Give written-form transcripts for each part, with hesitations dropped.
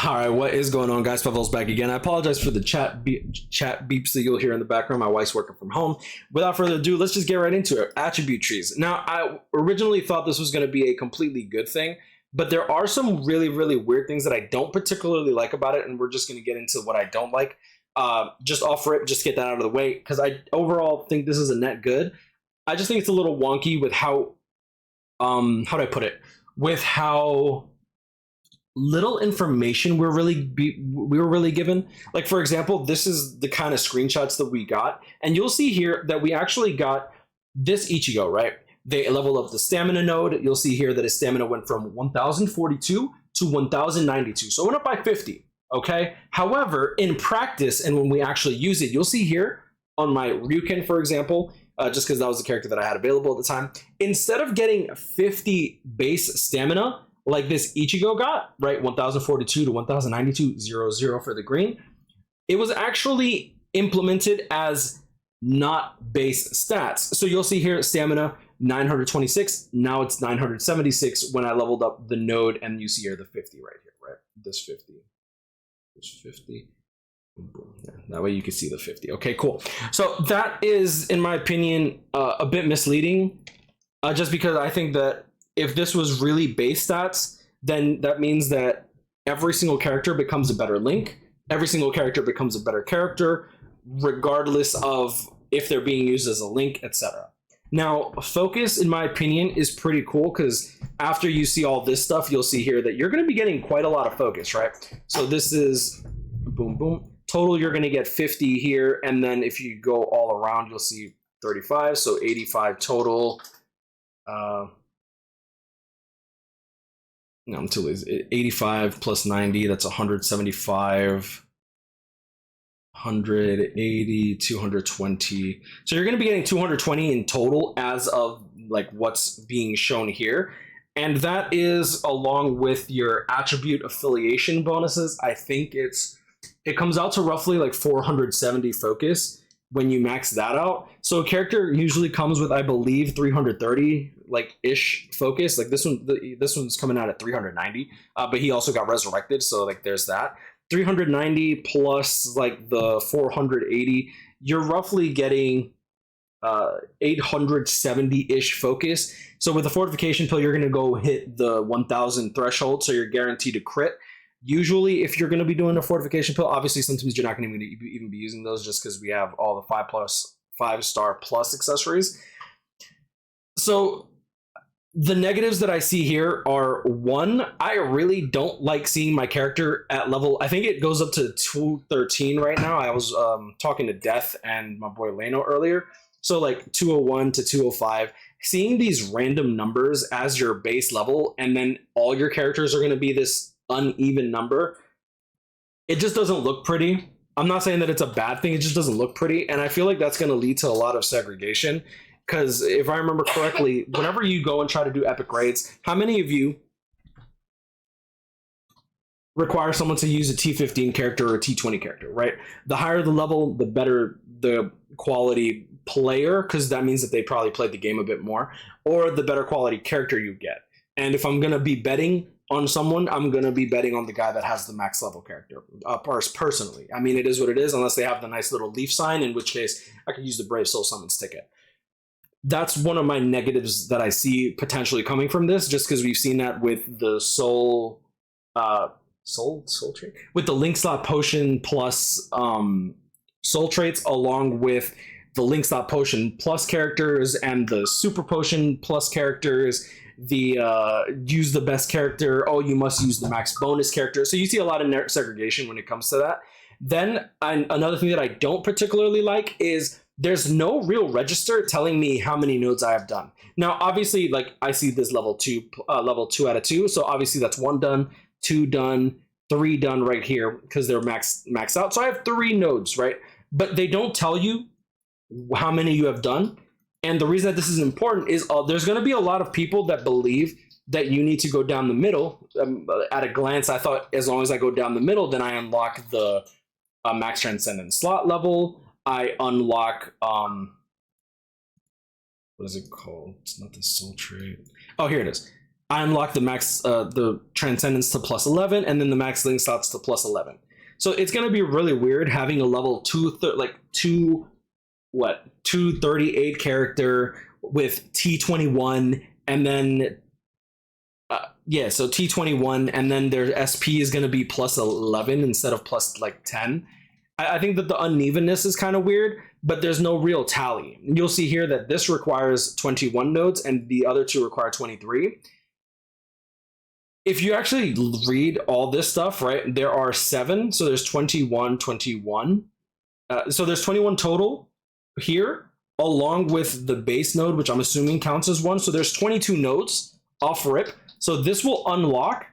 All right, what is going on, guys? Pavel's back again. I apologize for the chat beeps that you'll hear in the background. My wife's working from home. Without further ado, let's just get right into it. Attribute trees. Now, I originally thought this was going to be a completely good thing, but there are some really, really weird things that I don't particularly like about it, and we're just going to get into what I don't like. Just offer it, just get that out of the way, because I overall think this is a net good. I just think it's a little wonky with how do I put it? With how little information we were really given. Like, for example, this is the kind of screenshots that we got, and you'll see here that we actually got this Ichigo, right? They leveled up the stamina node. You'll see here that his stamina went from 1042 to 1092, so it went up by 50. Okay, however, in practice and when we actually use it, you'll see here on my Ryuken, for example, just because that was the character that I had available at the time, instead of getting 50 base stamina like this Ichigo got, right, 1042 to 1092, 00 for the green, it was actually implemented as not base stats. So you'll see here stamina 926, now it's 976 when I leveled up the node, and you see here the 50 right here, right? This 50. This 50. Boom. Yeah, that way you can see the 50. Okay, cool. So that is, in my opinion, a bit misleading, just because I think that if this was really base stats, then that means that every single character becomes a better Link. Every single character becomes a better character, regardless of if they're being used as a Link, etc. Now, focus, in my opinion, is pretty cool, because after you see all this stuff, you'll see here that you're going to be getting quite a lot of focus, right? So this is boom, boom. Total, you're going to get 50 here, and then if you go all around, you'll see 35, so 85 total. No, I'm too lazy. 85 plus 90, that's 175, 180, 220. So you're going to be getting 220 in total as of like what's being shown here. And that is along with your attribute affiliation bonuses. I think it comes out to roughly like 470 focus when you max that out. So a character usually comes with, I believe, 330 like ish focus. Like this one's coming out at 390, but he also got resurrected, so like there's that. 390 plus like the 480, you're roughly getting 870-ish focus. So with the fortification pill, you're going to go hit the 1000 threshold, so you're guaranteed to crit. Usually, if you're going to be doing a fortification pill, obviously sometimes you're not going to even be using those, just because we have all the 5-star plus accessories. So the negatives that I see here are, one, I really don't like seeing my character at level, I think it goes up to 213 right now. I was talking to Death and my boy Leno earlier. So like 201 to 205, seeing these random numbers as your base level, and then all your characters are going to be this uneven number, it just doesn't look pretty. I'm not saying that it's a bad thing, it just doesn't look pretty, and I feel like that's going to lead to a lot of segregation. Because if I remember correctly, whenever you go and try to do epic raids, how many of you require someone to use a T15 character or a T20 character, right? The higher the level, the better the quality player, because that means that they probably played the game a bit more, or the better quality character you get. And if I'm going to be betting on someone, I'm going to be betting on the guy that has the max level character, personally. I mean, it is what it is, unless they have the nice little leaf sign, in which case I could use the Brave Soul Summons ticket. That's one of my negatives that I see potentially coming from this, just because we've seen that with the soul trait, with the Link Slot Potion plus soul traits, along with the Link Slot Potion plus characters and the Super Potion plus characters, the use the best character, oh, you must use the max bonus character. So you see a lot of segregation when it comes to that. Then another thing that I don't particularly like is there's no real register telling me how many nodes I have done. Now, obviously, like I see this level 2 out of 2. So obviously that's 1 done, 2 done, 3 done right here, because they're max out. So I have 3 nodes, right? But they don't tell you how many you have done. And the reason that this is important is there's going to be a lot of people that believe that you need to go down the middle. At a glance, I thought as long as I go down the middle, then I unlock the max transcendent slot level. I unlock what is it called? It's not the soul trait. Oh, here it is. I unlock the Transcendence to plus 11, and then the max link slots to plus 11. So it's going to be really weird having a level 238 character with T21, and then so T21, and then their SP is going to be plus 11 instead of plus like 10. I think that the unevenness is kind of weird, but there's no real tally. You'll see here that this requires 21 nodes and the other two require 23. If you actually read all this stuff, right, there are 7, so there's 21. So there's 21 total here, along with the base node, which I'm assuming counts as 1. So there's 22 nodes off rip. So this will unlock,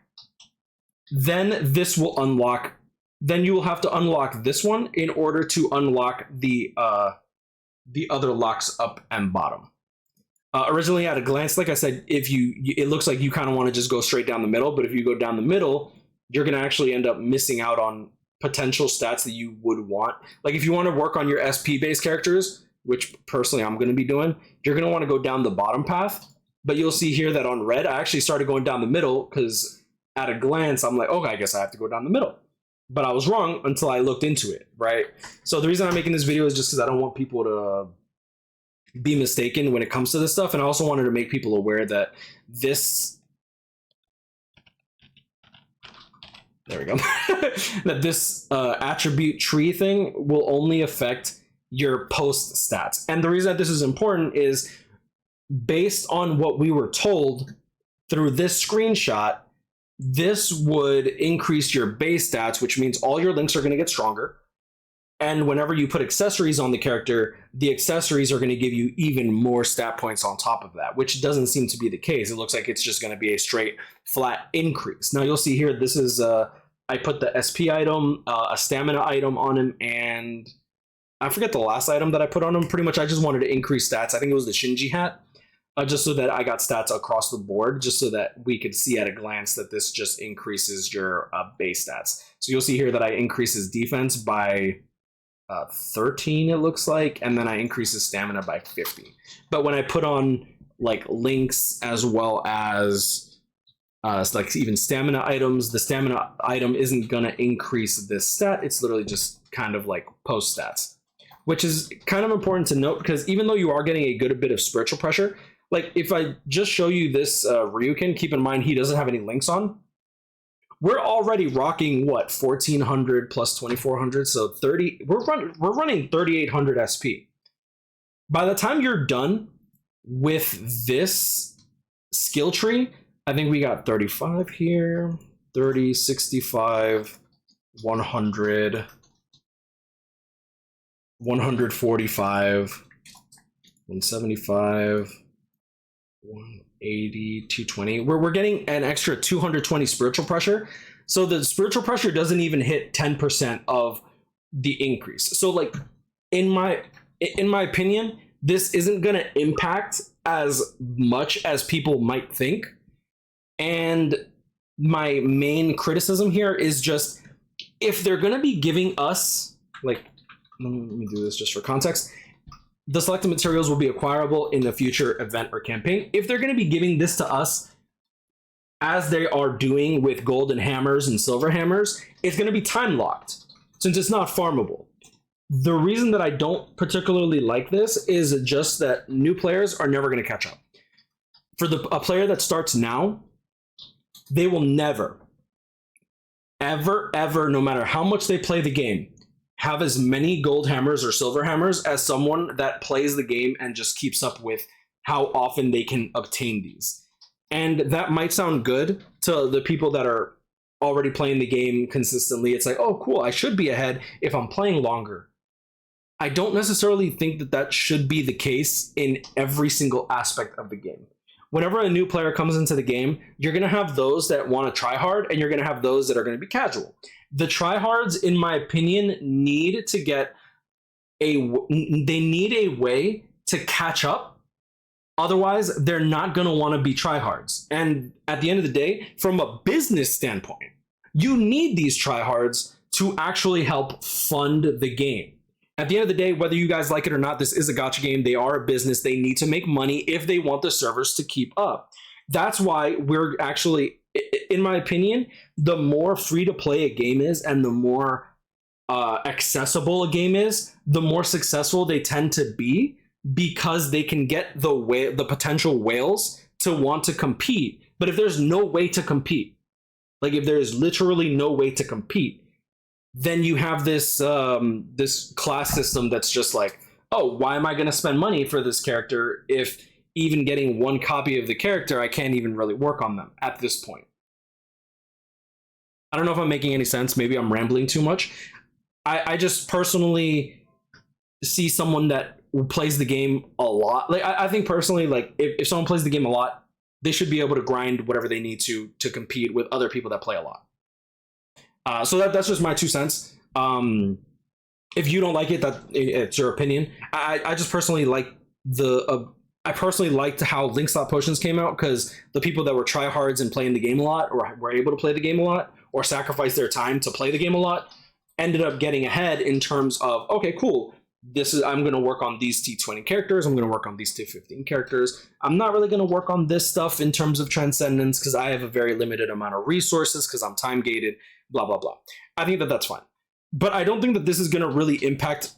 then this will unlock, then you will have to unlock this one in order to unlock the other locks up and bottom. Originally, at a glance, like I said, it looks like you kind of want to just go straight down the middle, but if you go down the middle, you're going to actually end up missing out on potential stats that you would want. Like if you want to work on your SP based characters, which personally I'm going to be doing, you're going to want to go down the bottom path. But you'll see here that on red, I actually started going down the middle because at a glance, I'm like, okay, I guess I have to go down the middle. But I was wrong until I looked into it, right? So the reason I'm making this video is just because I don't want people to be mistaken when it comes to this stuff. And I also wanted to make people aware that this, there we go, that this attribute tree thing will only affect your post stats. And the reason that this is important is based on what we were told through this screenshot, this would increase your base stats, which means all your links are going to get stronger. And whenever you put accessories on the character, the accessories are going to give you even more stat points on top of that, which doesn't seem to be the case. It looks like it's just going to be a straight flat increase. Now you'll see here, this is, I put the SP item, a stamina item on him, and I forget the last item that I put on him. Pretty much I just wanted to increase stats. I think it was the Shinji hat. Just so that I got stats across the board, just so that we could see at a glance that this just increases your base stats. So you'll see here that I increase his defense by 13, it looks like, and then I increase his stamina by 50. But when I put on like links as well as like even stamina items, the stamina item isn't gonna increase this stat. It's literally just kind of like post stats, which is kind of important to note because even though you are getting a good bit of spiritual pressure, like if I just show you this Ryukin, keep in mind he doesn't have any links on. We're already rocking what, 1400 plus 2400, so 30. We're running 3800 SP. By the time you're done with this skill tree, I think we got 35 here, 30, 65, 100, 145, 175. 180, 220. We're getting an extra 220 spiritual pressure. So the spiritual pressure doesn't even hit 10% of the increase. So like in my opinion, this isn't going to impact as much as people might think. And my main criticism here is just if they're going to be giving us, like, let me do this just for context. The selected materials will be acquirable in a future event or campaign. If they're going to be giving this to us as they are doing with golden hammers and silver hammers, it's going to be time locked since it's not farmable. The reason that I don't particularly like this is just that new players are never going to catch up. For a player that starts now, they will never, ever, no matter how much they play the game, have as many gold hammers or silver hammers as someone that plays the game and just keeps up with how often they can obtain these. And that might sound good to the people that are already playing the game consistently. It's like, oh, cool, I should be ahead if I'm playing longer. I don't necessarily think that that should be the case in every single aspect of the game. Whenever a new player comes into the game, you're going to have those that want to try hard, and you're going to have those that are going to be casual. The tryhards, in my opinion, need to get they need a way to catch up. Otherwise, they're not going to want to be tryhards. And at the end of the day, from a business standpoint, you need these tryhards to actually help fund the game. At the end of the day, whether you guys like it or not, this is a gacha game. They are a business. They need to make money if they want the servers to keep up. That's why we're actually, in my opinion, the more free to play a game is and the more accessible a game is, the more successful they tend to be, because they can get the potential whales to want to compete. But if there's no way to compete, like if there's literally no way to compete, then you have this this class system that's just like, oh, why am I going to spend money for this character if even getting one copy of the character, I can't even really work on them at this point. I don't know if I'm making any sense. Maybe I'm rambling too much. I just personally see someone that plays the game a lot. Like I think personally, like if someone plays the game a lot, they should be able to grind whatever they need to compete with other people that play a lot. So that's just my 2 cents. If you don't like it, that it's your opinion. I just personally like I personally liked how Link Slot Potions came out, because the people that were tryhards and playing the game a lot, or were able to play the game a lot, or sacrifice their time to play the game a lot, ended up getting ahead in terms of, okay, cool, I'm going to work on these T20 characters, I'm going to work on these T15 characters. I'm not really going to work on this stuff in terms of Transcendence because I have a very limited amount of resources because I'm time gated, blah, blah, blah. I think that that's fine. But I don't think that this is going to really impact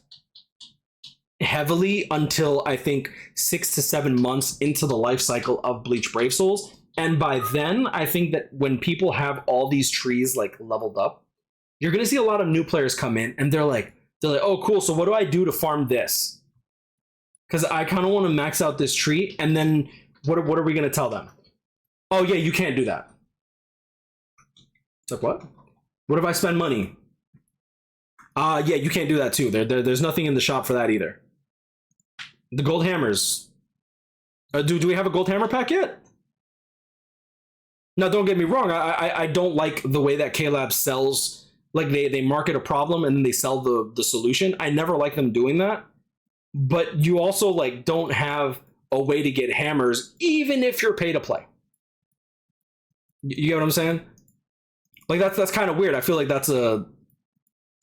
heavily until I think 6 to 7 months into the life cycle of Bleach Brave Souls. And by then, I think that when people have all these trees like leveled up, you're going to see a lot of new players come in and they're like, oh, cool. So what do I do to farm this? Because I kind of want to max out this tree. And then what are we going to tell them? Oh, yeah, you can't do that. It's like, what? What if I spend money? Yeah, you can't do that too. There's nothing in the shop for that either. The gold hammers. Do we have a gold hammer pack yet? Now, don't get me wrong. I don't like the way that K-Lab sells. Like they market a problem and then they sell the solution. I never like them doing that. But you also like don't have a way to get hammers, even if you're pay to play. You get what I'm saying? Like that's kind of weird. I feel like that's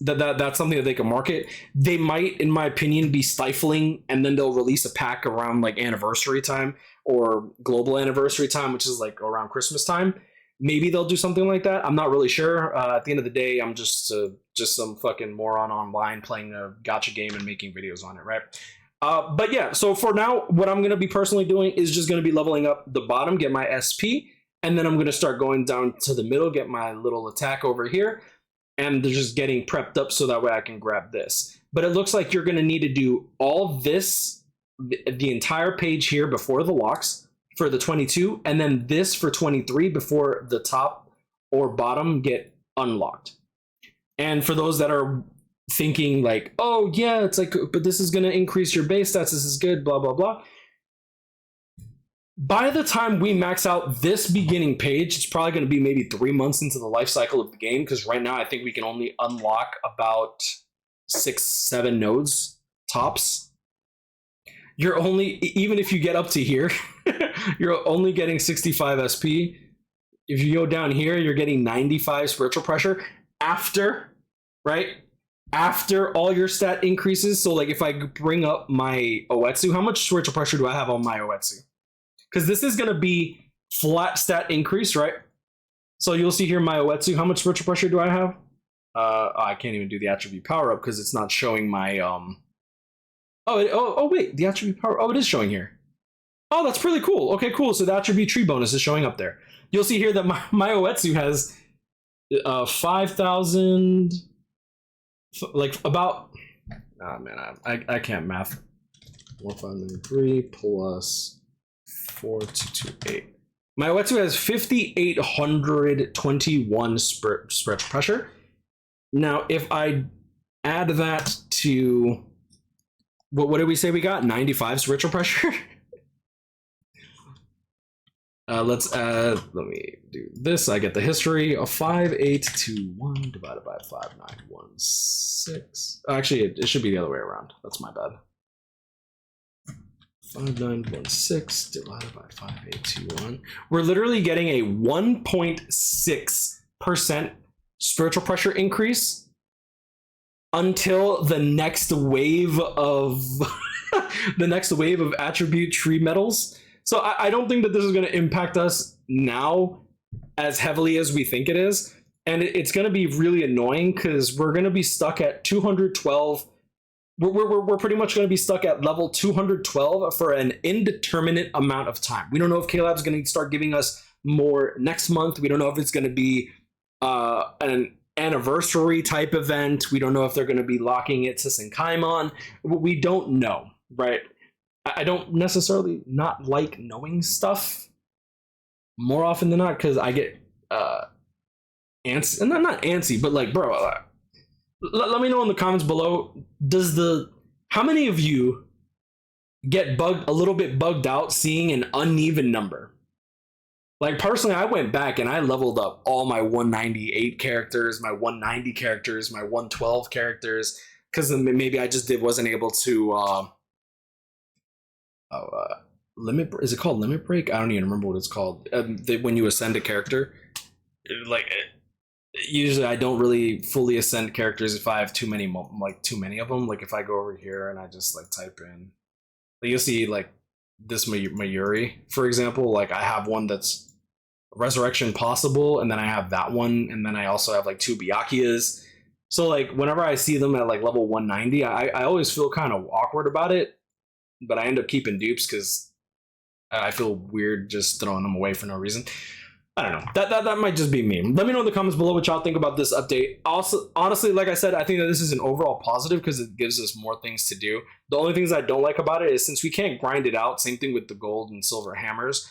that's something that they can market. They might, in my opinion, be stifling, and then they'll release a pack around like anniversary time or global anniversary time, which is like around Christmas time. Maybe they'll do something like that. I'm not really sure. At the end of the day, I'm just some fucking moron online playing a gacha game and making videos on it, right? But yeah, so for now, what I'm going to be personally doing is just going to be leveling up the bottom, get my SP, and then I'm going to start going down to the middle, get my little attack over here, and they're just getting prepped up so that way I can grab this. But it looks like you're going to need to do all this, the entire page here before the locks for the 22, and then this for 23 before the top or bottom get unlocked. And for those that are thinking like, oh yeah, it's like, but this is going to increase your base stats, this is good, blah, blah, blah. By the time we max out this beginning page, it's probably going to be maybe 3 months into the life cycle of the game, because right now I think we can only unlock about 6-7 nodes tops. You're only, even if you get up to here, you're only getting 65 SP. If you go down here, you're getting 95 spiritual pressure after, right? After all your stat increases. So like if I bring up my Oetsu, how much spiritual pressure do I have on my Oetsu? Because this is going to be flat stat increase, right? So you'll see here my Oetsu. How much spiritual pressure do I have? I can't even do the attribute power up because it's not showing my Oh wait, the attribute power. Oh, it is showing here. Oh, that's pretty cool. Okay, cool. So the attribute tree bonus is showing up there. You'll see here that my Oetsu has 5,000, like about. Oh man, I can't math. 1593 plus 4228. My Oetsu has 5,821 spiritual pressure. Now, if I add that to what did we say we got? 95 spiritual pressure. Let's add. Let me do this. I get the history of 5821 divided by 5916. Actually, it should be the other way around. That's my bad. 5916 divided by 5821. We're literally getting a 1.6% spiritual pressure increase until the next wave of the next wave of attribute tree metals. So I don't think that this is going to impact us now as heavily as we think it is. And it's going to be really annoying because we're going to be stuck at 212. We're pretty much going to be stuck at level 212 for an indeterminate amount of time. We don't know if K-Lab's going to start giving us more next month. We don't know if it's going to be an anniversary type event. We don't know if they're going to be locking it to Senkaimon. We don't know, right? I don't necessarily not like knowing stuff more often than not because I get antsy, and not antsy, but like, bro, let me know in the comments below. How many of you get a little bit bugged out seeing an uneven number? Like personally, I went back and I leveled up all my 198 characters, my 190 characters, my 112 characters, because maybe I just wasn't able to limit. Is it called limit break? I don't even remember what it's called. When you ascend a character, usually I don't really fully ascend characters if I have too many of them. Like if I go over here and I just like type in, you'll see like this Mayuri, for example. Like I have one that's Resurrection Possible, and then I have that one, and then I also have like two Byakuya's. So like whenever I see them at like level 190, I always feel kind of awkward about it, but I end up keeping dupes because I feel weird just throwing them away for no reason. I don't know. That might just be me. Let me know in the comments below what y'all think about this update. Also, honestly, like I said, I think that this is an overall positive because it gives us more things to do. The only things I don't like about it is since we can't grind it out, same thing with the gold and silver hammers,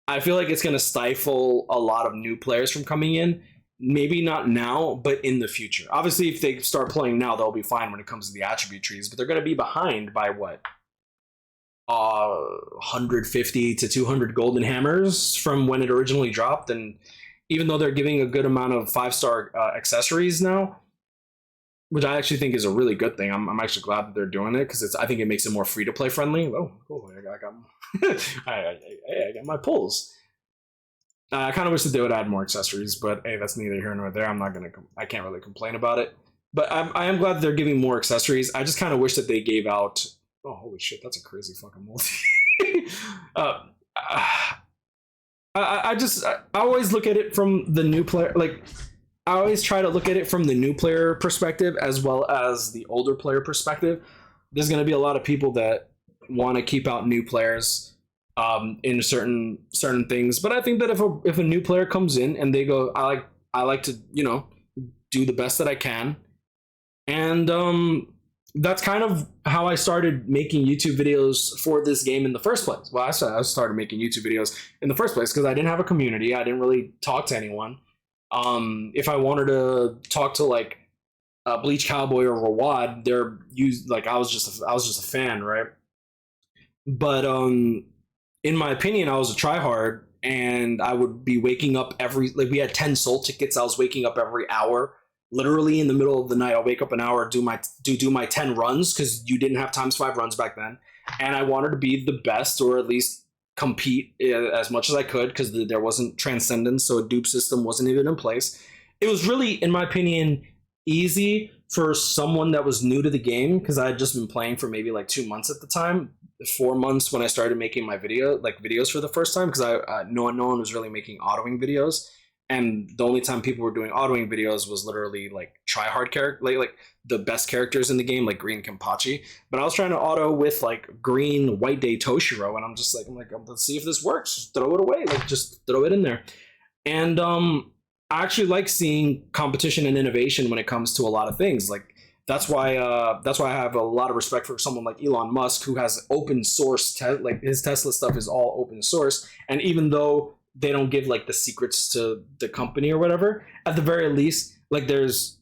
I feel like it's going to stifle a lot of new players from coming in. Maybe not now, but in the future. Obviously, if they start playing now, they'll be fine when it comes to the attribute trees, but they're going to be behind by what? 150 to 200 golden hammers from when it originally dropped. And even though they're giving a good amount of 5-star accessories now, which I actually think is a really good thing. I'm actually glad that they're doing it because I think it makes it more free to play friendly. Oh, cool! I got my pulls. I kind of wish that they would add more accessories, but hey, that's neither here nor there. I can't really complain about it. But I am glad that they're giving more accessories. I just kind of wish that they gave out. Oh, holy shit, that's a crazy fucking multi. I always look at it from the new player. Like, I always try to look at it from the new player perspective as well as the older player perspective. There's going to be a lot of people that want to keep out new players in certain things. But I think that if a new player comes in and they go, I like to, do the best that I can. And that's kind of how I started making YouTube videos for this game in the first place. Well, I started making YouTube videos in the first place because I didn't have a community. I didn't really talk to anyone. If I wanted to talk to like Bleach Cowboy or Rawad, I was just a fan, right? But in my opinion, I was a tryhard, and I would be waking up we had 10 soul tickets. I was waking up every hour. Literally in the middle of the night, I'll wake up an hour, do my 10 runs because you didn't have ×5 runs back then, and I wanted to be the best or at least compete as much as I could because there wasn't transcendence, so a dupe system wasn't even in place. It was really, in my opinion, easy for someone that was new to the game because I had just been playing for maybe like 2 months at the time, 4 months when I started making my videos for the first time because no one was really making autoing videos. And the only time people were doing autoing videos was literally like try-hard character, like the best characters in the game, like Green Kenpachi. But I was trying to auto with like Green White Day Toshiro, and I'm like, let's see if this works. Just throw it away, like just throw it in there. And I actually like seeing competition and innovation when it comes to a lot of things. Like that's why I have a lot of respect for someone like Elon Musk, who has open source like his Tesla stuff is all open source, and even though they don't give like the secrets to the company or whatever, at the very least, like there's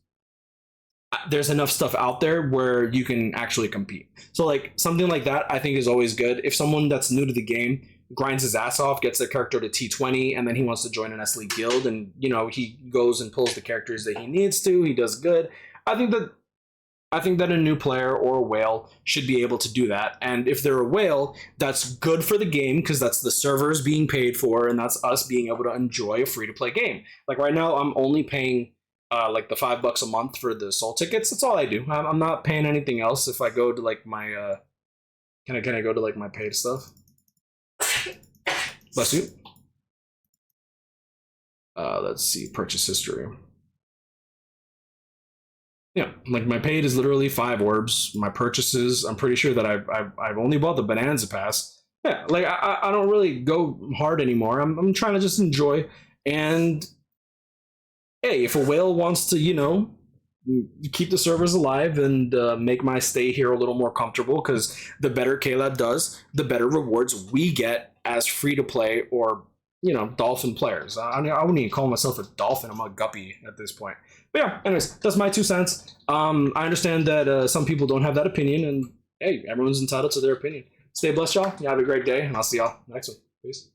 enough stuff out there where you can actually compete. So like something like that I think is always good. If someone that's new to the game grinds his ass off, gets their character to T20, and then he wants to join an S League guild, and he goes and pulls the characters that he needs to, he does good. I think that a new player or a whale should be able to do that. And if they're a whale, that's good for the game because that's the servers being paid for, and that's us being able to enjoy a free-to-play game. Like right now, I'm only paying like the $5 a month for the soul tickets. That's all I do. I'm not paying anything else. If I go to like my, can I go to like my paid stuff? Bless you. Let's see, purchase history. Yeah, like my paid is literally 5 orbs. My purchases, I'm pretty sure that I've only bought the Bonanza Pass. Yeah, like I don't really go hard anymore. I'm trying to just enjoy. And hey, if a whale wants to, keep the servers alive and make my stay here a little more comfortable, because the better KLab does, the better rewards we get as free to play or dolphin players. I wouldn't even call myself a dolphin. I'm a guppy at this point. But yeah, anyways, that's my 2 cents. I understand that some people don't have that opinion, and hey, everyone's entitled to their opinion. Stay blessed, y'all. You have a great day, and I'll see y'all next one. Peace.